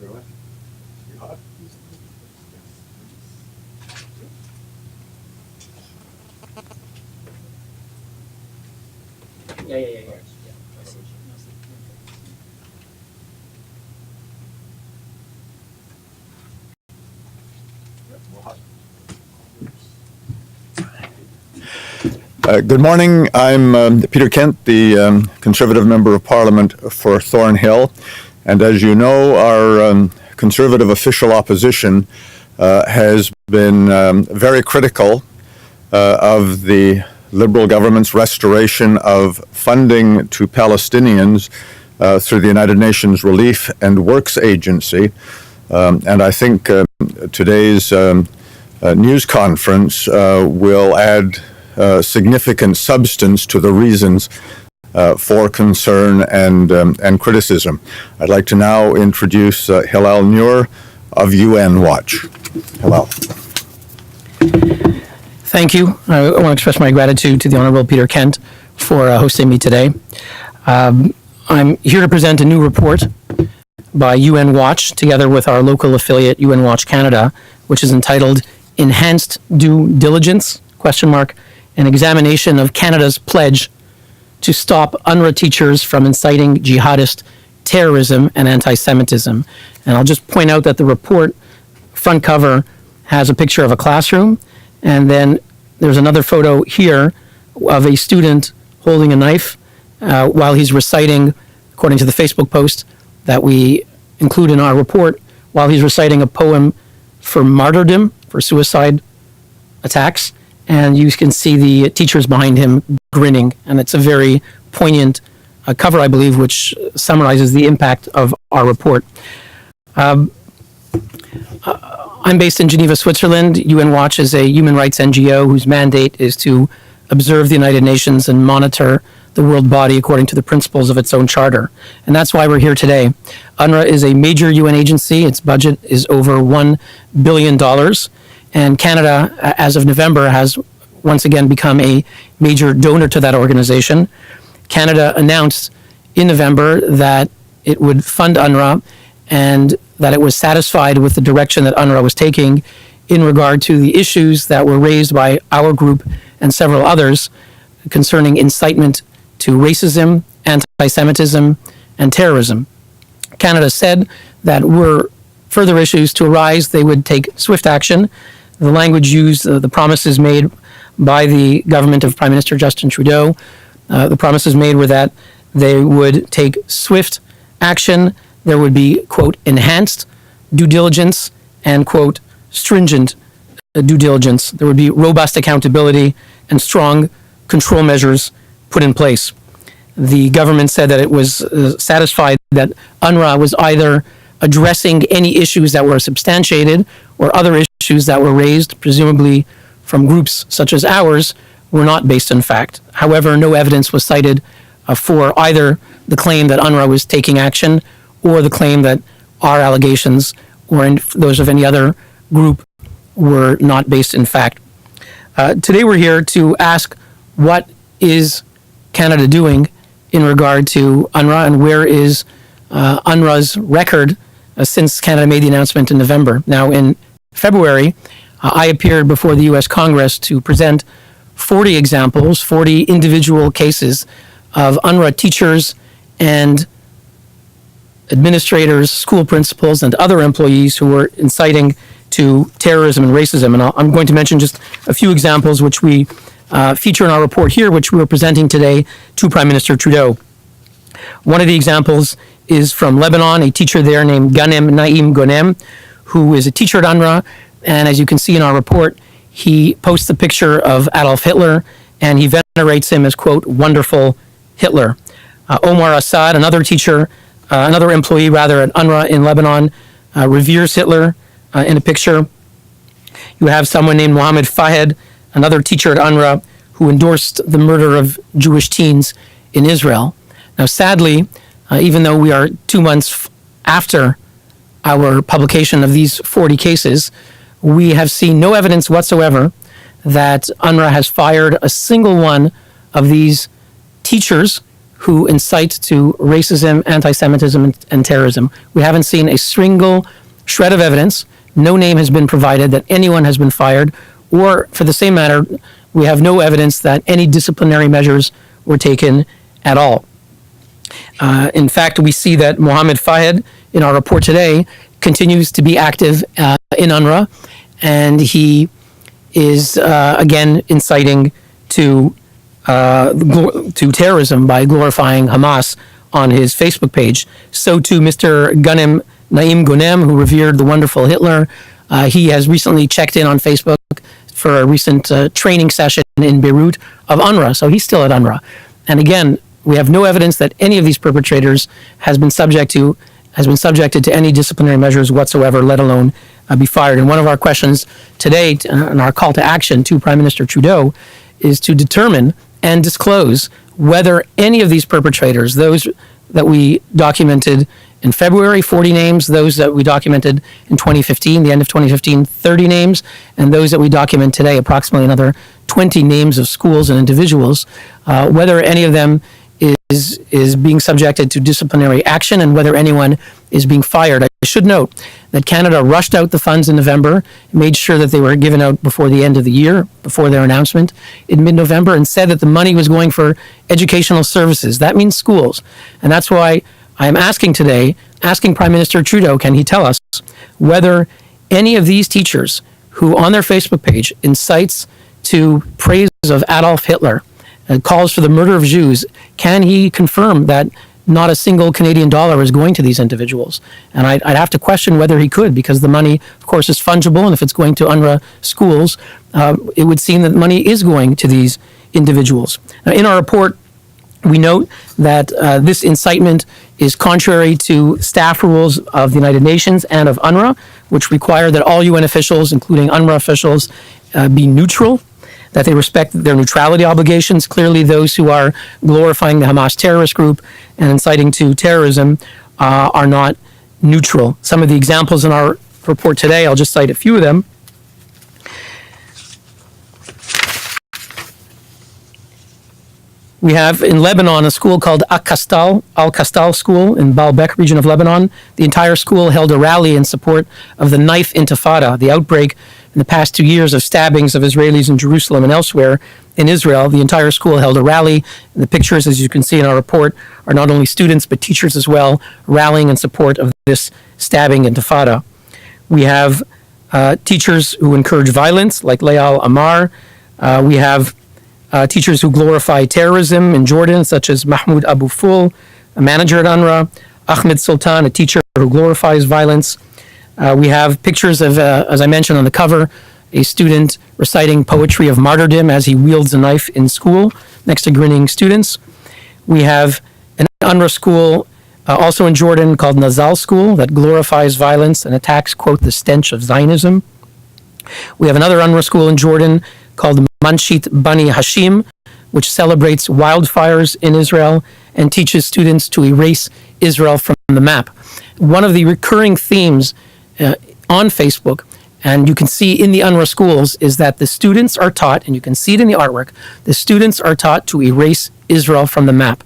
Yeah. Good morning. I'm Peter Kent, the Conservative Member of Parliament for Thornhill. And as you know, our Conservative official opposition has been very critical of the Liberal government's restoration of funding to Palestinians through the United Nations Relief and Works Agency. And I think today's news conference will add significant substance to the reasons for concern and criticism. I'd like to now introduce Hillel Noor of UN Watch. Hillel. Thank you. I want to express my gratitude to the Honourable Peter Kent for hosting me today. I'm here to present a new report by UN Watch, together with our local affiliate, UN Watch Canada, which is entitled Enhanced Due Diligence, ? An examination of Canada's pledge to stop UNRWA teachers from inciting jihadist terrorism and anti-Semitism. And I'll just point out that the report front cover has a picture of a classroom, and then there's another photo here of a student holding a knife while he's reciting, according to the Facebook post that we include in our report, while he's reciting a poem for martyrdom, for suicide attacks. And you can see the teachers behind him grinning, and it's a very poignant cover, I believe, which summarizes the impact of our report. I'm based in Geneva, Switzerland. UN Watch is a human rights NGO whose mandate is to observe the United Nations and monitor the world body according to the principles of its own charter. And that's why we're here today. UNRWA is a major UN agency. Its budget is over $1 billion. And Canada, as of November, has once again become a major donor to that organization. Canada announced in November that it would fund UNRWA and that it was satisfied with the direction that UNRWA was taking in regard to the issues that were raised by our group and several others concerning incitement to racism, anti-Semitism, and terrorism. Canada said that were further issues to arise, they would take swift action. The language used, the promises made by the government of Prime Minister Justin Trudeau, the promises made were that they would take swift action. There would be, quote, enhanced due diligence and, quote, stringent due diligence. There would be robust accountability and strong control measures put in place. The government said that it was satisfied that UNRWA was either addressing any issues that were substantiated or other issues that were raised, presumably from groups such as ours, were not based in fact. However, no evidence was cited for either the claim that UNRWA was taking action or the claim that our allegations or those of any other group were not based in fact. Today we're here to ask, what is Canada doing in regard to UNRWA, and where is UNRWA's record since Canada made the announcement in November? Now, in February, I appeared before the U.S. Congress to present 40 examples, 40 individual cases of UNRWA teachers and administrators, school principals, and other employees who were inciting to terrorism and racism. And I'm going to mention just a few examples which we feature in our report here, which we are presenting today to Prime Minister Trudeau. One of the examples is from Lebanon, a teacher there named Ghanem Naim Ghanem, who is a teacher at UNRWA. And as you can see in our report, he posts a picture of Adolf Hitler, and he venerates him as, quote, wonderful Hitler. Omar Assad, another teacher, another employee rather at UNRWA in Lebanon, reveres Hitler in a picture. You have someone named Mohammed Fahed, another teacher at UNRWA, who endorsed the murder of Jewish teens in Israel. Now, sadly, even though we are 2 months after our publication of these 40 cases, we have seen no evidence whatsoever that UNRWA has fired a single one of these teachers who incite to racism, anti-Semitism, and terrorism. We haven't seen a single shred of evidence. No name has been provided that anyone has been fired, or for the same matter, we have no evidence that any disciplinary measures were taken at all. In fact, we see that Mohammed Fayed, in our report today, continues to be active in UNRWA, and he is again inciting to terrorism by glorifying Hamas on his Facebook page. So too Mr. Naim Ghanem, who revered the wonderful Hitler. He has recently checked in on Facebook for a recent training session in Beirut of UNRWA, so he's still at UNRWA. And again, we have no evidence that any of these perpetrators has been subjected to any disciplinary measures whatsoever, let alone be fired. And one of our questions today, and our call to action to Prime Minister Trudeau, is to determine and disclose whether any of these perpetrators, those that we documented in February, 40 names, those that we documented in 2015, the end of 2015, 30 names, and those that we document today, approximately another 20 names of schools and individuals, whether any of them is being subjected to disciplinary action and whether anyone is being fired. I should note that Canada rushed out the funds in November, made sure that they were given out before the end of the year, before their announcement in mid-November, and said that the money was going for educational services. That means schools. And that's why I am asking Prime Minister Trudeau, can he tell us whether any of these teachers who on their Facebook page incites to praise of Adolf Hitler and calls for the murder of Jews, can he confirm that not a single Canadian dollar is going to these individuals? And I'd have to question whether he could, because the money, of course, is fungible, and if it's going to UNRWA schools, it would seem that money is going to these individuals. Now, in our report, we note that this incitement is contrary to staff rules of the United Nations and of UNRWA, which require that all UN officials, including UNRWA officials, be neutral, that they respect their neutrality obligations. Clearly, those who are glorifying the Hamas terrorist group and inciting to terrorism are not neutral. Some of the examples in our report today, I'll just cite a few of them. We have in Lebanon a school called Al-Kastal School in Baalbek region of Lebanon. The entire school held a rally in support of the knife intifada, the outbreak in the past 2 years of stabbings of Israelis in Jerusalem and elsewhere in Israel. The entire school held a rally. And the pictures, as you can see in our report, are not only students but teachers as well, rallying in support of this stabbing intifada. We have teachers who encourage violence, like Layal Amar. We have teachers who glorify terrorism in Jordan, such as Mahmoud Abu Ful, a manager at UNRWA, Ahmed Sultan, a teacher who glorifies violence. We have pictures of, as I mentioned on the cover, a student reciting poetry of martyrdom as he wields a knife in school next to grinning students. We have an UNRWA school also in Jordan called Nazal School that glorifies violence and attacks, quote, the stench of Zionism. We have another UNRWA school in Jordan called Manshit Bani Hashim, which celebrates wildfires in Israel and teaches students to erase Israel from the map. One of the recurring themes on Facebook, and you can see in the UNRWA schools, is that the students are taught, and you can see it in the artwork, the students are taught to erase Israel from the map.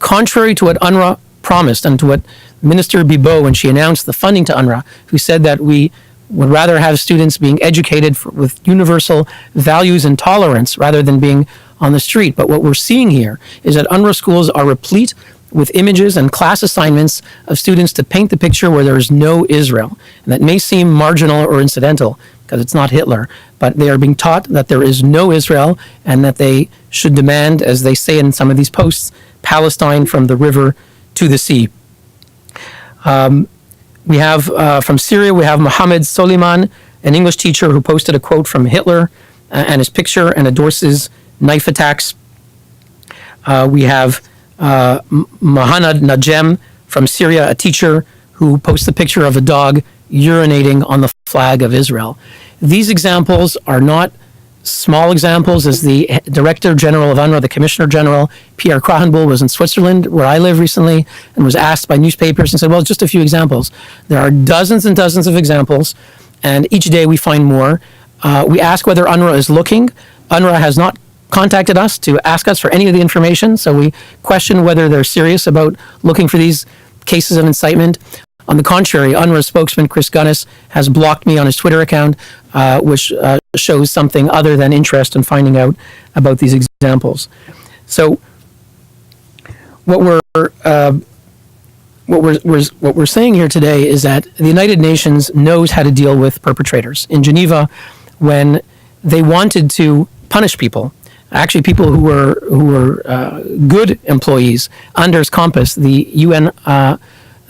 Contrary to what UNRWA promised and to what Minister Bibeau, when she announced the funding to UNRWA, who said that we would rather have students being educated with universal values and tolerance rather than being on the street. But what we're seeing here is that UNRWA schools are replete with images and class assignments of students to paint the picture where there is no Israel. And that may seem marginal or incidental because it's not Hitler, but they are being taught that there is no Israel and that they should demand, as they say in some of these posts, Palestine from the river to the sea. We have, from Syria, we have Mohammed Soliman, an English teacher who posted a quote from Hitler and his picture and endorses knife attacks. We have Mahanad Najem from Syria, a teacher who posts a picture of a dog urinating on the flag of Israel. These examples are not small examples. As the Director General of UNRWA, the Commissioner General, Pierre Krahenbuhl, was in Switzerland, where I live recently, and was asked by newspapers and said, well, just a few examples. There are dozens and dozens of examples, and each day we find more. We ask whether UNRWA is looking. UNRWA has not contacted us to ask us for any of the information. So we question whether they're serious about looking for these cases of incitement. On the contrary, UNRWA spokesman Chris Gunnis has blocked me on his Twitter account, which shows something other than interest in finding out about these examples. So what we're saying here today is that the United Nations knows how to deal with perpetrators. In Geneva, when they wanted to punish people, actually people who were good employees, Anders Kompass, the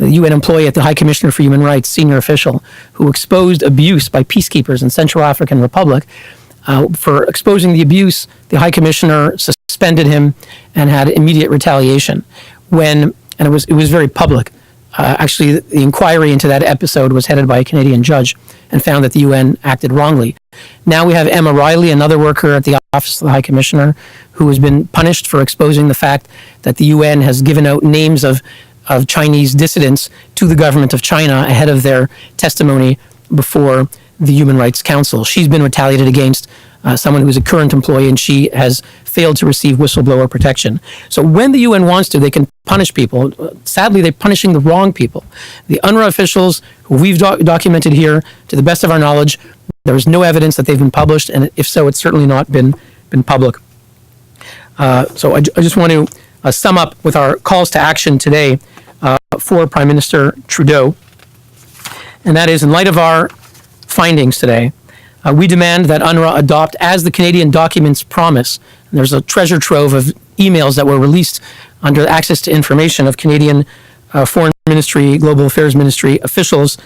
UN employee at the High Commissioner for Human Rights, senior official, who exposed abuse by peacekeepers in Central African Republic. For exposing the abuse, the High Commissioner suspended him and had immediate retaliation. And it was very public. Actually, the inquiry into that episode was headed by a Canadian judge and found that the UN acted wrongly. Now we have Emma Riley, another worker at the Office of the High Commissioner, who has been punished for exposing the fact that the UN has given out names of Chinese dissidents to the government of China ahead of their testimony before the Human Rights Council. She's been retaliated against, someone who's a current employee, and she has failed to receive whistleblower protection. So when the UN wants to, they can punish people. Sadly, they're punishing the wrong people. The UNRWA officials who we've documented here, to the best of our knowledge, there is no evidence that they've been published, and if so, it's certainly not been public. So I just want to sum up with our calls to action today for Prime Minister Trudeau, and that is, in light of our findings today, we demand that UNRWA adopt, as the Canadian documents promise, and there's a treasure trove of emails that were released under access to information of Canadian Foreign Ministry, Global Affairs Ministry officials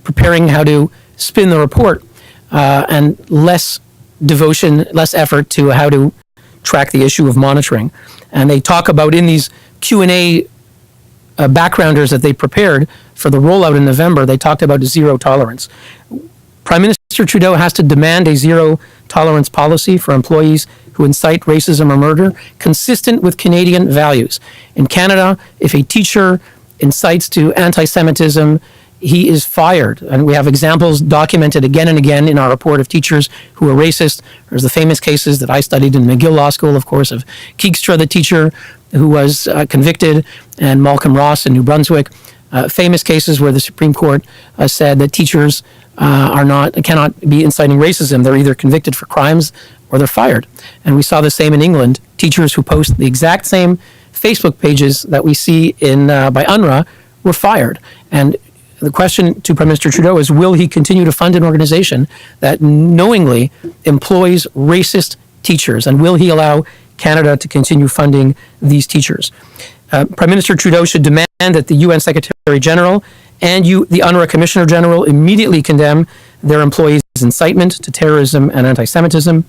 preparing how to spin the report, and less devotion, less effort to how to track the issue of monitoring. And they talk about, in these Q&A backgrounders that they prepared for the rollout in November, they talked about zero tolerance. Prime Minister Trudeau has to demand a zero tolerance policy for employees who incite racism or murder, consistent with Canadian values. In Canada, if a teacher incites to anti-Semitism, he is fired. And we have examples documented again and again in our report of teachers who are racist. There's the famous cases that I studied in McGill Law School, of course, of Keegstra, the teacher who was convicted, and Malcolm Ross in New Brunswick. Famous cases where the Supreme Court said that teachers cannot be inciting racism. They're either convicted for crimes or they're fired. And we saw the same in England. Teachers who post the exact same Facebook pages that we see by UNRWA were fired. And the question to Prime Minister Trudeau is, will he continue to fund an organization that knowingly employs racist teachers? And will he allow Canada to continue funding these teachers? Prime Minister Trudeau should demand that the UN Secretary General and the UNRWA Commissioner General immediately condemn their employees' incitement to terrorism and anti-Semitism.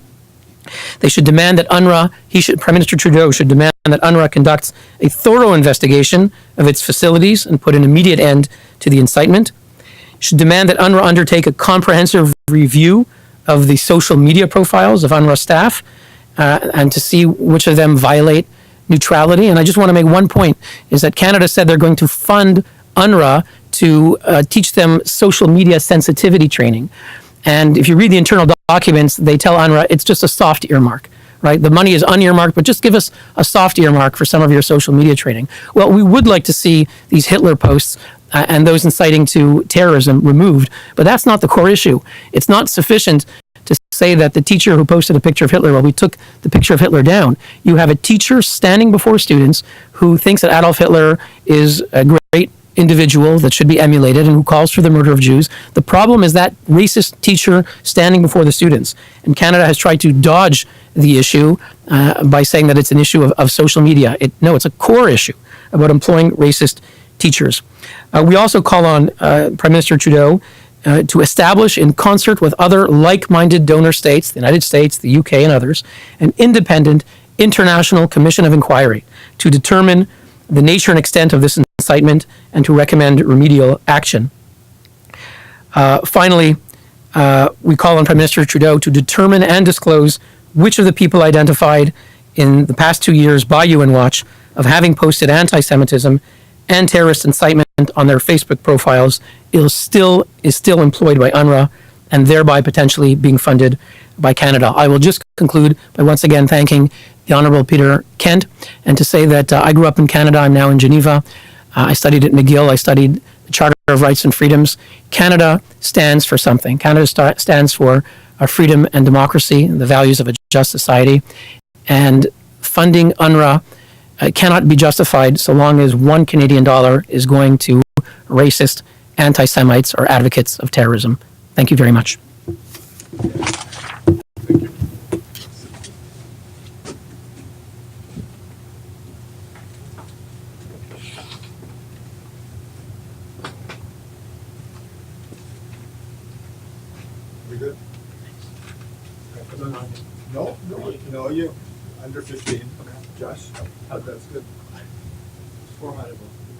They should demand that Prime Minister Trudeau should demand that UNRWA conducts a thorough investigation of its facilities and put an immediate end to the incitement. Should demand that UNRWA undertake a comprehensive review of the social media profiles of UNRWA staff and to see which of them violate neutrality. And I just want to make one point, is that Canada said they're going to fund UNRWA to teach them social media sensitivity training. And if you read the internal documents, they tell UNRWA it's just a soft earmark, right? The money is unearmarked, but just give us a soft earmark for some of your social media training. Well, we would like to see these Hitler posts and those inciting to terrorism removed, but that's not the core issue. It's not sufficient to say that the teacher who posted a picture of Hitler, well, we took the picture of Hitler down. You have a teacher standing before students who thinks that Adolf Hitler is a great individual that should be emulated and who calls for the murder of Jews. The problem is that racist teacher standing before the students. And Canada has tried to dodge the issue by saying that it's an issue of social media. No, it's a core issue about employing racist teachers. We also call on Prime Minister Trudeau to establish, in concert with other like-minded donor states, the United States, the UK, and others, an independent international commission of inquiry to determine the nature and extent of this incitement and to recommend remedial action. Finally, we call on Prime Minister Trudeau to determine and disclose which of the people identified in the past 2 years by UN Watch of having posted anti-Semitism and terrorist incitement on their Facebook profiles is still employed by UNRWA and thereby potentially being funded by Canada. I will just conclude by once again thanking the Honourable Peter Kent, and to say that I grew up in Canada. I'm now in Geneva. I studied at McGill. I studied the Charter of Rights and Freedoms. Canada stands for something. Canada stands for freedom and democracy and the values of a just society. And funding UNRWA cannot be justified so long as one Canadian dollar is going to racist anti-Semites or advocates of terrorism. Thank you very much. We good? No, you under 15. Okay. Josh, that's good.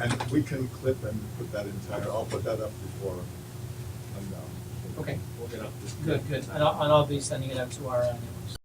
And we can clip and put that entire. I'll put that up before I'm down. Okay. We'll get up this. Good. And I'll be sending it out to our networks.